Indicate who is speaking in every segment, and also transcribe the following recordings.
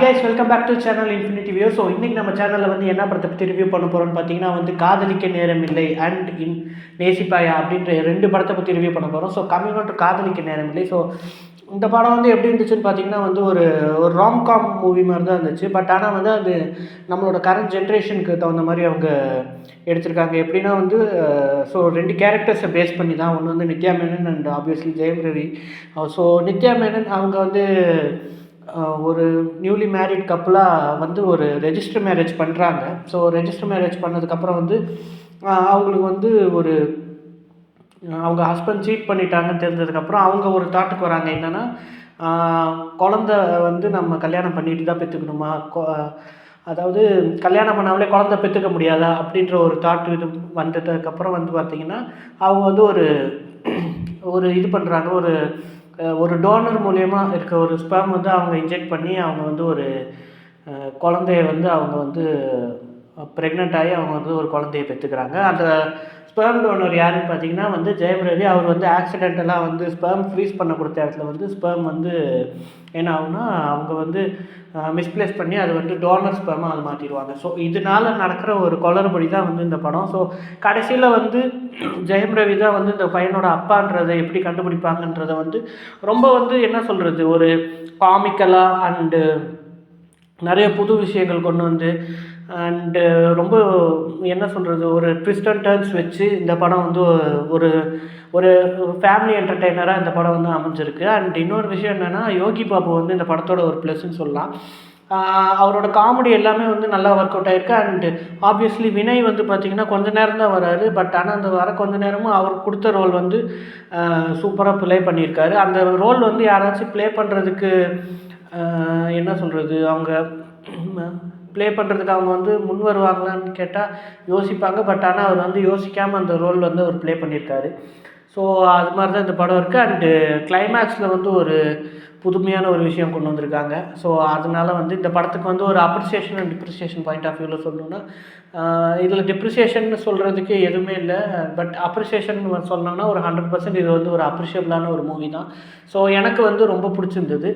Speaker 1: Guys, welcome back to channel Infinity View. So இன்றைக்கி நம்ம சேனலில் வந்து என்ன படத்தை பற்றி ரிவ்யூ பண்ண போகிறோம்னு பார்த்தீங்கன்னா வந்து காதலிக்க நேரம் இல்லை அண்ட் நேசிப்பாயா அப்படின்ற ரெண்டு படத்தை பற்றி ரிவ்யூ பண்ண போகிறோம். ஸோ கம்மிங் டு காதலிக்க நேரம் இல்லை. ஸோ இந்த படம் வந்து எப்படி இருந்துச்சுன்னு பார்த்தீங்கன்னா வந்து ஒரு ஒரு ராம்காம் மூவி மாதிரி தான் இருந்துச்சு. பட் ஆனால் வந்து அது நம்மளோட கரண்ட் ஜென்ரேஷனுக்கு தகுந்த மாதிரி அவங்க எடுத்திருக்காங்க. எப்படின்னா வந்து ஸோ ரெண்டு கேரக்டர்ஸை பேஸ் பண்ணி தான். ஒன்று வந்து Nithya Menon and obviously Jayam Ravi. So Nithya Menon அவங்க வந்து ஒரு நியூலி மேரிட் கப்புளாக வந்து ஒரு ரெஜிஸ்டர் மேரேஜ் பண்ணுறாங்க. ஸோ ரெஜிஸ்டர் மேரேஜ் பண்ணதுக்கப்புறம் வந்து அவங்களுக்கு வந்து ஒரு அவங்க ஹஸ்பண்ட் சீட் பண்ணிட்டாங்கன்னு தெரிஞ்சதுக்கப்புறம் அவங்க ஒரு தாட்டுக்கு வராங்க. என்னென்னா குழந்த வந்து நம்ம கல்யாணம் பண்ணிட்டு தான் பெற்றுக்கணுமா, அதாவது கல்யாணம் பண்ணாமலே குழந்தை பெற்றுக்க முடியாதா அப்படின்ற ஒரு தாட் இது வந்ததுக்கப்புறம் வந்து பார்த்திங்கன்னா அவங்க வந்து ஒரு இது பண்ணுறாங்க. ஒரு டோனர் மூலயமா இருக்க ஒரு ஸ்பெர்ம் வந்து அவங்க இன்ஜெக்ட் பண்ணி அவங்க வந்து ஒரு குழந்தைய வந்து அவங்க வந்து ப்ரெக்னென்ட் ஆகி அவங்க வந்து ஒரு குழந்தைய பெற்றுக்கிறாங்க. அந்த ஸ்பெர்ம் டோனர் யாருன்னு பார்த்தீங்கன்னா வந்து ஜெயம் ரவி. அவர் வந்து ஆக்சிடென்டலாக வந்து ஸ்பெர்ம் ஃப்ரீஸ் பண்ண கொடுத்த இடத்துல வந்து ஸ்பெர்ம் வந்து என்ன ஆகுனா அவங்க வந்து மிஸ்பிளேஸ் பண்ணி அது வந்து டோனர் ஸ்பெர்மாக அது மாற்றிடுவாங்க. ஸோ இதனால் நடக்கிற ஒரு குளறுபடி தான் வந்து இந்த படம். ஸோ கடைசியில் வந்து ஜெயம் ரவி தான் வந்து இந்த பையனோட அப்பான்றதை எப்படி கண்டுபிடிப்பாங்கன்றதை வந்து ரொம்ப வந்து என்ன சொல்கிறது, ஒரு காமிக்கலாக அண்டு நிறைய புது விஷயங்கள் கொண்டு வந்து அண்டு ரொம்ப என்ன சொல்கிறது, ஒரு ட்விஸ்ட் அண்ட் டர்ன்ஸ் வச்சு இந்த படம் வந்து ஒரு ஒரு ஃபேமிலி என்டர்டெய்னராக இந்த படம் வந்து அமைஞ்சிருக்கு. அண்ட் இன்னொரு விஷயம் என்னென்னா, யோகி பாபு வந்து இந்த படத்தோட ஒரு ப்ளஸ்ன்னு சொல்லலாம். அவரோட காமெடி எல்லாமே வந்து நல்லா ஒர்க் அவுட் ஆகிருக்கு. அண்டு ஆப்வியஸ்லி வினய் வந்து பார்த்திங்கன்னா கொஞ்சம் நேரம் தான் வராரு. பட் ஆனால் அந்த வர கொஞ்ச நேரமும் அவர் கொடுத்த ரோல் வந்து சூப்பராக ப்ளே பண்ணியிருக்காரு. அந்த ரோல் வந்து யாராச்சும் ப்ளே பண்ணுறதுக்கு என்ன சொல்கிறது, அவங்க ப்ளே பண்ணுறதுக்கு அவங்க வந்து முன் வருவாங்களான்னு கேட்டால் யோசிப்பாங்க. பட் ஆனால் அவர் வந்து யோசிக்காமல் அந்த ரோல் வந்து அவர் ப்ளே பண்ணியிருக்காரு. ஸோ அது மாதிரி தான் இந்த படம் இருக்குது. அண்டு கிளைமேக்ஸில் வந்து ஒரு புதுமையான ஒரு விஷயம் கொண்டு வந்திருக்காங்க. ஸோ அதனால வந்து இந்த படத்துக்கு வந்து ஒரு appreciation and depreciation point of வியூவில் சொல்லணுன்னா இதில் டிப்ரிசியேஷன் சொல்கிறதுக்கு எதுவுமே இல்லை. பட் அப்ரிசியேஷன் சொன்னோன்னா ஒரு 100% இது வந்து ஒரு அப்ரிஷியபிளான ஒரு மூவி தான். ஸோ எனக்கு வந்து ரொம்ப பிடிச்சிருந்தது.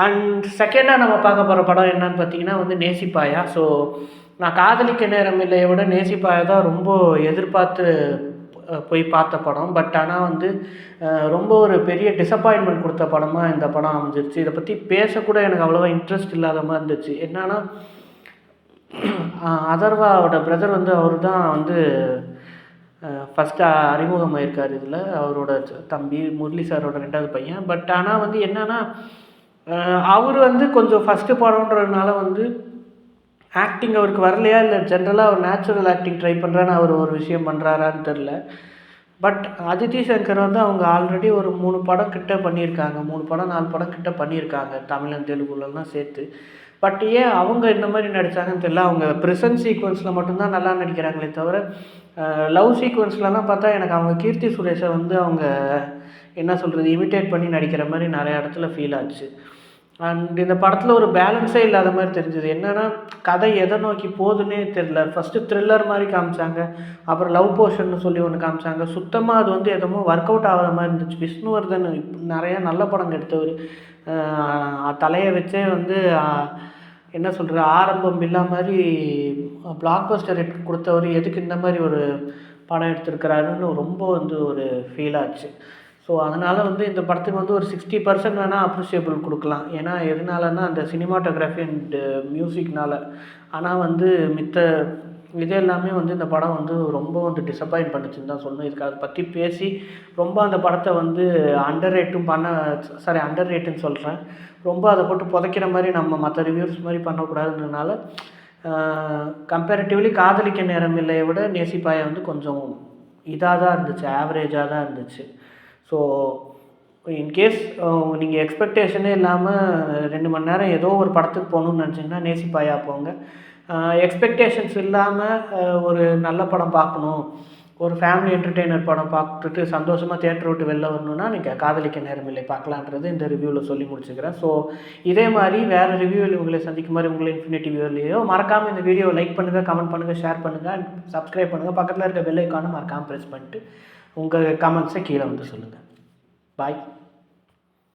Speaker 1: அண்ட் செகண்டாக நம்ம பார்க்க போகிற படம் என்னன்னு பார்த்தீங்கன்னா வந்து நேசிப்பாயா. ஸோ நான் காதலிக்க நேரம் இல்லையை விட நேசிப்பாயா தான் ரொம்ப எதிர்பார்த்து போய் பார்த்த படம். பட் ஆனால் வந்து ரொம்ப ஒரு பெரிய டிசப்பாயின்மெண்ட் கொடுத்த படமாக இந்த படம் அமைஞ்சிருச்சு. இதை பற்றி பேசக்கூட எனக்கு அவ்வளோவா இன்ட்ரெஸ்ட் இல்லாத மாதிரி இருந்துச்சு. என்னன்னா அதர்வாவோட பிரதர் வந்து அவர் தான் வந்து ஃபஸ்ட்டு அறிமுகமாயிருக்கார் இதில். அவரோட தம்பி முரளி சாரோட 2வது பையன். பட் ஆனால் வந்து என்னென்னா அவர் வந்து கொஞ்சம் ஃபஸ்ட்டு படம்ன்றதுனால வந்து ஆக்டிங் அவருக்கு வரலையா இல்லை ஜென்ரலாக அவர் நேச்சுரல் ஆக்டிங் ட்ரை பண்ணுறான்னு அவர் ஒரு விஷயம் பண்ணுறாரான்னு தெரில. பட் அதித்தி சங்கர் வந்து அவங்க ஆல்ரெடி ஒரு 3 படம் கிட்ட பண்ணியிருக்காங்க. 3 படம் 4 படம் கிட்ட பண்ணியிருக்காங்க, தமிழன் தெலுங்குலலாம் சேர்த்து. பட் ஏன் அவங்க இந்த மாதிரி நடித்தாங்கன்னு தெரியல. அவங்க ப்ரெசன்ட் சீக்வன்ஸில் மட்டும்தான் நல்லா நடிக்கிறாங்களே தவிர லவ் சீக்வன்ஸ்லலாம் பார்த்தா எனக்கு அவங்க கீர்த்தி சுரேஷை வந்து அவங்க என்ன சொல்கிறது இமிட்டேட் பண்ணி நடிக்கிற மாதிரி நிறைய இடத்துல ஃபீல் ஆச்சு. அண்ட் இந்த படத்தில் ஒரு பேலன்ஸே இல்லாத மாதிரி தெரிஞ்சுது. என்னென்னா கதை எதை நோக்கி போகுதுன்னே தெரில. ஃபஸ்ட்டு த்ரில்லர் மாதிரி காமிச்சாங்க, அப்புறம் லவ் போர்ஷன்னு சொல்லி ஒன்று காமிச்சாங்க. சுத்தமாக அது வந்து எதுவும் ஒர்க் அவுட் ஆகாத மாதிரி இருந்துச்சு. விஷ்ணுவர்தன் நிறையா நல்ல படம் எடுத்தவர், தலையை வச்சே வந்து என்ன சொல்கிறது ஆரம்பம் இல்லா மாதிரி பிளாக் பஸ்டர் கொடுத்தவர் எதுக்கு இந்த மாதிரி ஒரு படம் எடுத்திருக்கிறாருன்னு ரொம்ப வந்து ஒரு ஃபீல் ஆச்சு. ஸோ அதனால் வந்து இந்த படத்துக்கு வந்து ஒரு 60% வேணால் அப்ரிஷியபிள் கொடுக்கலாம். ஏன்னா எதனாலன்னா அந்த சினிமாட்டோகிராஃபி அண்டு மியூசிக்னால். ஆனால் வந்து மித்த இது எல்லாமே வந்து இந்த படம் வந்து ரொம்ப வந்து டிசப்பாயின்ட் பண்ணிச்சுன்னு தான் சொல்லணும். இதுக்கு அதை பற்றி பேசி ரொம்ப அந்த படத்தை வந்து அண்டர் ரேட்டுன்னு சொல்கிறேன். ரொம்ப அதை போட்டு புதைக்கிற மாதிரி நம்ம மற்ற ரிவ்யூஸ் மாதிரி பண்ணக்கூடாதுன்றதுனால கம்பேரிட்டிவ்லி காதலிக்க நேரம் இல்லையை விட நேசிப்பாயை வந்து கொஞ்சம் இதாக தான் இருந்துச்சு, ஆவரேஜாக தான் இருந்துச்சு. ஸோ இன்கேஸ் நீங்கள் எக்ஸ்பெக்டேஷனே இல்லாமல் 2 மணி நேரம் ஏதோ ஒரு படத்துக்கு போகணுன்னு நினச்சிங்கன்னா நேசிப்பாயா போங்க. எக்ஸ்பெக்டேஷன்ஸ் இல்லாமல் ஒரு நல்ல படம் பார்க்கணும், ஒரு ஃபேமிலி என்டர்டெய்னர் படம் பார்த்துட்டு சந்தோஷமாக தியேட்டர் விட்டு வெளில வரணுன்னா நீங்கள் காதலிக்க நேரம் இல்லை பார்க்கலான்றது இந்த ரிவ்யூவில் சொல்லி முடிச்சுக்கிறேன். ஸோ இதே மாதிரி வேறு ரிவ்யூவில் உங்களை சந்திக்கும் மாதிரி உங்களை இன்ஃபினிட்டி வியூவிலையோ மறக்காமல் இந்த வீடியோவை லைக் பண்ணுங்கள், கமெண்ட் பண்ணுங்கள், ஷேர் பண்ணுங்கள் அண்ட் சப்ஸ்கிரைப் பண்ணுங்கள். பக்கத்தில் இருக்க பெல் ஐக்கானை மறக்காமல் ப்ரெஸ் பண்ணிட்டு உங்கள் கமெண்ட்ஸை கீழே வந்து சொல்லுங்கள். பாய்.